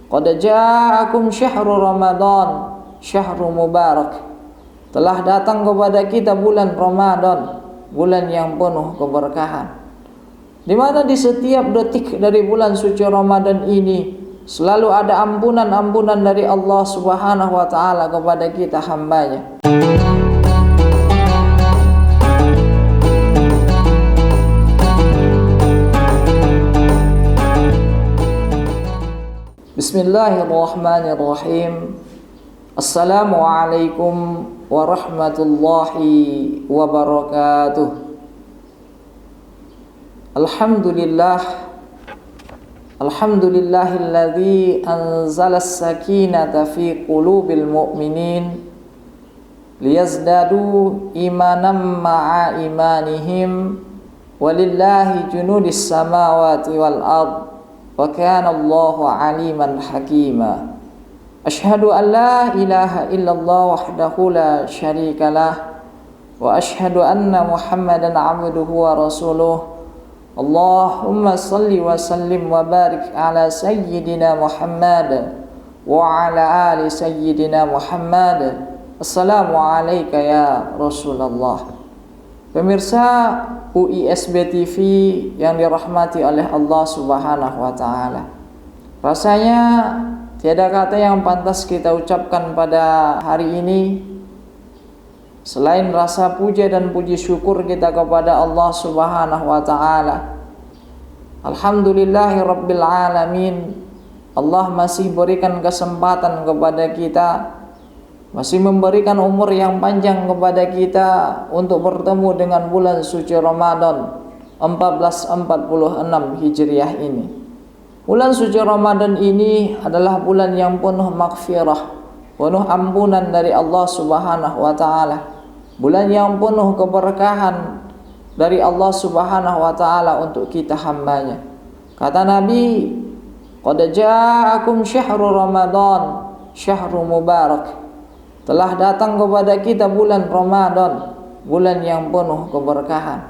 Qad ja'akum syahrul Ramadan, syahrul mubarak. Telah datang kepada kita bulan Ramadan, bulan yang penuh keberkahan. Di mana di setiap detik dari bulan suci Ramadan ini selalu ada ampunan-ampunan dari Allah Subhanahu wa taala kepada kita hambanya. Bismillahirrahmanirrahim. Assalamualaikum warahmatullahi wabarakatuh. Alhamdulillahilladzi anzala as-sakinata fi qulubil mu'minin liyazdadu imanan ma'a imanihim walillahi junudis samawati wal ard wa kana Allahu aliman hakima. Asyhadu an la ilaha illallah wahdahu la syarika lah wa asyhadu anna Muhammadan abduhu wa rasuluh. Allahumma salli wa sallim wa barik ala sayyidina Muhammad wa ala ali sayyidina Muhammad. Assalamu alayka ya Rasulullah. Pemirsa UISB TV yang dirahmati oleh Allah Subhanahu wa taala. Rasanya tiada kata yang pantas kita ucapkan pada hari ini selain rasa puja dan puji syukur kita kepada Allah Subhanahu wa taala. Alhamdulillahi rabbil alamin. Allah masih berikan kesempatan kepada kita, masih memberikan umur yang panjang kepada kita untuk bertemu dengan bulan suci Ramadan 1446 Hijriah ini. Bulan suci Ramadan ini adalah bulan yang penuh maghfirah, penuh ampunan dari Allah Subhanahu wa taala. Bulan yang penuh keberkahan dari Allah Subhanahu wa taala untuk kita hambanya. Kata Nabi, qad ja'akum syahrul Ramadan, syahrul mubarak. Telah datang kepada kita bulan Ramadan, bulan yang penuh keberkahan.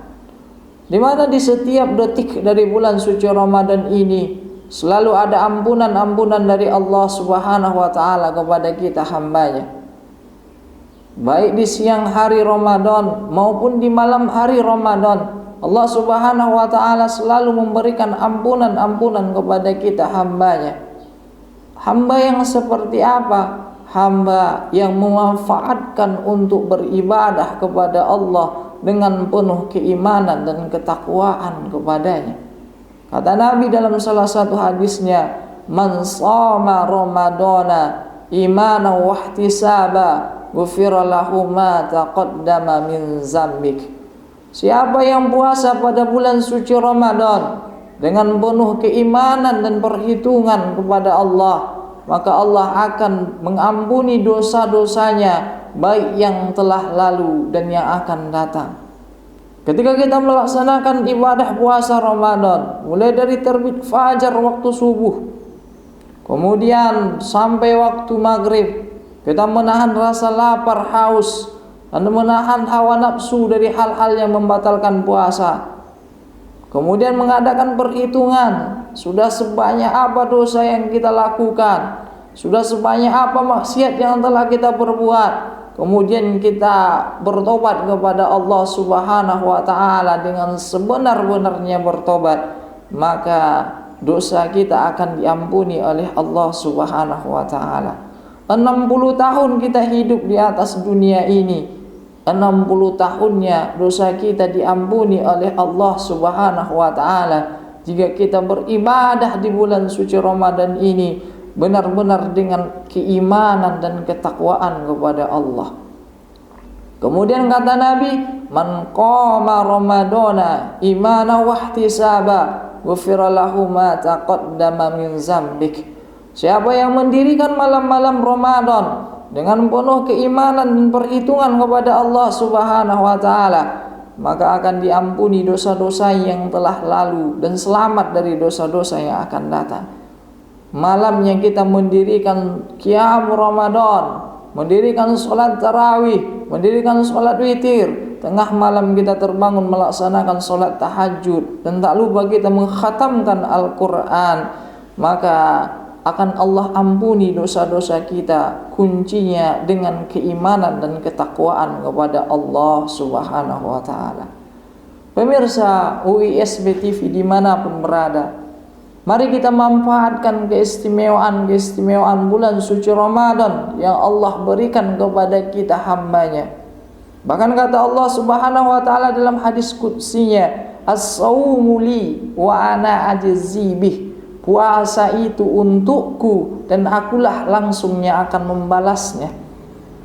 Di mana di setiap detik dari bulan suci Ramadan ini selalu ada ampunan-ampunan dari Allah Subhanahu wa taala kepada kita hambanya. Baik di siang hari Ramadan maupun di malam hari Ramadan, Allah Subhanahu wa taala selalu memberikan ampunan-ampunan kepada kita hambanya. Hamba yang seperti apa? Hamba yang memanfaatkan untuk beribadah kepada Allah dengan penuh keimanan dan ketakwaan kepadanya. Kata Nabi dalam salah satu hadisnya, man shoma ramadana imanan wa ihtisaba ghufira lahu ma taqaddama min zambik. Siapa yang puasa pada bulan suci Ramadan dengan penuh keimanan dan perhitungan kepada Allah, maka Allah akan mengampuni dosa-dosanya baik yang telah lalu dan yang akan datang. Ketika kita melaksanakan ibadah puasa Ramadan, mulai dari terbit fajar waktu subuh, kemudian sampai waktu maghrib, kita menahan rasa lapar, haus, dan menahan hawa nafsu dari hal-hal yang membatalkan puasa. Kemudian mengadakan perhitungan, sudah sebanyak apa dosa yang kita lakukan, sudah sebanyak apa maksiat yang telah kita perbuat. Kemudian kita bertobat kepada Allah Subhanahu wa taala dengan sebenar-benarnya bertobat, maka dosa kita akan diampuni oleh Allah Subhanahu wa taala. 60 tahun kita hidup di atas dunia ini, 60 tahunnya dosa kita diampuni oleh Allah Subhanahu wa taala jika kita beribadah di bulan suci Ramadan ini benar-benar dengan keimanan dan ketakwaan kepada Allah. Kemudian kata Nabi, man qama ramadana imanan wa ihtisaba ghufira lahu ma taqaddama min zambik. Siapa yang mendirikan malam-malam Ramadan dengan penuh keimanan dan perhitungan kepada Allah Subhanahu wa taala, maka akan diampuni dosa-dosa yang telah lalu dan selamat dari dosa-dosa yang akan datang. Malamnya kita mendirikan qiyam Ramadan, mendirikan sholat tarawih, mendirikan sholat witir. Tengah malam kita terbangun melaksanakan sholat tahajud, dan tak lupa kita mengkhatamkan Al-Quran. Maka akan Allah ampuni dosa-dosa kita, kuncinya dengan keimanan dan ketakwaan kepada Allah Subhanahu wa taala. Pemirsa UISB TV dimanapun berada, mari kita manfaatkan keistimewaan bulan suci Ramadan yang Allah berikan kepada kita hambanya. Bahkan kata Allah Subhanahu wa taala dalam hadis qudsinya, as-saumu li wa ana ajzi bih. Puasa itu untukku dan akulah langsung yang akan membalasnya.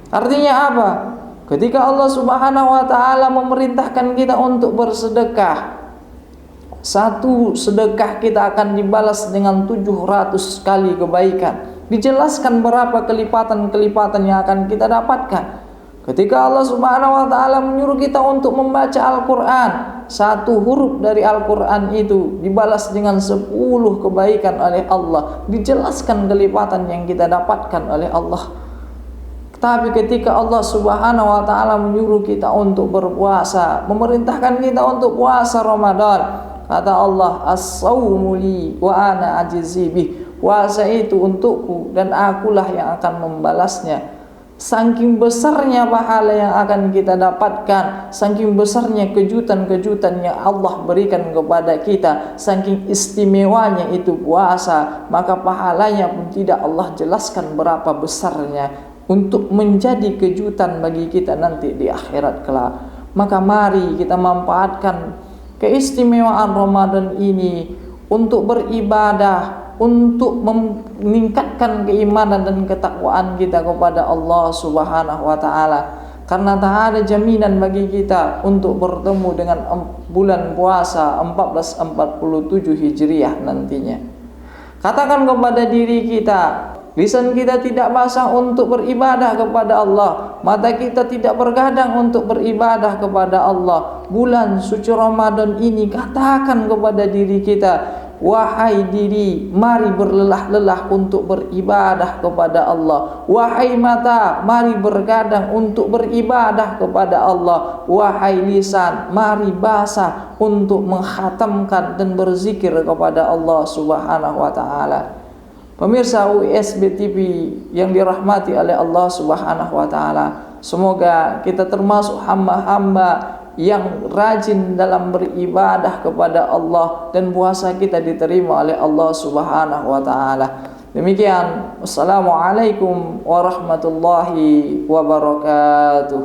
Artinya apa? Ketika Allah Subhanahu wa taala memerintahkan kita untuk bersedekah, satu sedekah kita akan dibalas dengan 700 kali kebaikan. Dijelaskan berapa kelipatan-kelipatan yang akan kita dapatkan. Ketika Allah Subhanahu wa taala menyuruh kita untuk membaca Al-Qur'an, satu huruf dari Al-Qur'an itu dibalas dengan 10 kebaikan oleh Allah. Dijelaskan kelipatan yang kita dapatkan oleh Allah. Tapi ketika Allah Subhanahu wa taala menyuruh kita untuk berpuasa, memerintahkan kita untuk puasa Ramadan, kata Allah, as-saumu li wa ana ajzi bih. Puasa itu untukku dan akulah yang akan membalasnya. Saking besarnya pahala yang akan kita dapatkan, saking besarnya kejutan-kejutan yang Allah berikan kepada kita, saking istimewanya itu puasa, maka pahalanya pun tidak Allah jelaskan berapa besarnya untuk menjadi kejutan bagi kita nanti di akhirat kelak. Maka mari kita manfaatkan keistimewaan Ramadan ini untuk beribadah, untuk meningkatkan keimanan dan ketakwaan kita kepada Allah Subhanahu wa taala. Karena tak ada jaminan bagi kita untuk bertemu dengan bulan puasa 1447 Hijriah nantinya. Katakan kepada diri kita, lisan kita tidak basah untuk beribadah kepada Allah, mata kita tidak bergadang untuk beribadah kepada Allah. Bulan suci Ramadan ini katakan kepada diri kita, wahai diri, mari berlelah-lelah untuk beribadah kepada Allah. Wahai mata, mari bergadang untuk beribadah kepada Allah. Wahai lisan, mari basah untuk menghatamkan dan berzikir kepada Allah Subhanahu wa taala. Pemirsa UISB TV yang dirahmati oleh Allah Subhanahu wa taala, semoga kita termasuk hamba-hamba yang rajin dalam beribadah kepada Allah dan puasa kita diterima oleh Allah Subhanahu wa taala. Demikian, wassalamualaikum warahmatullahi wabarakatuh.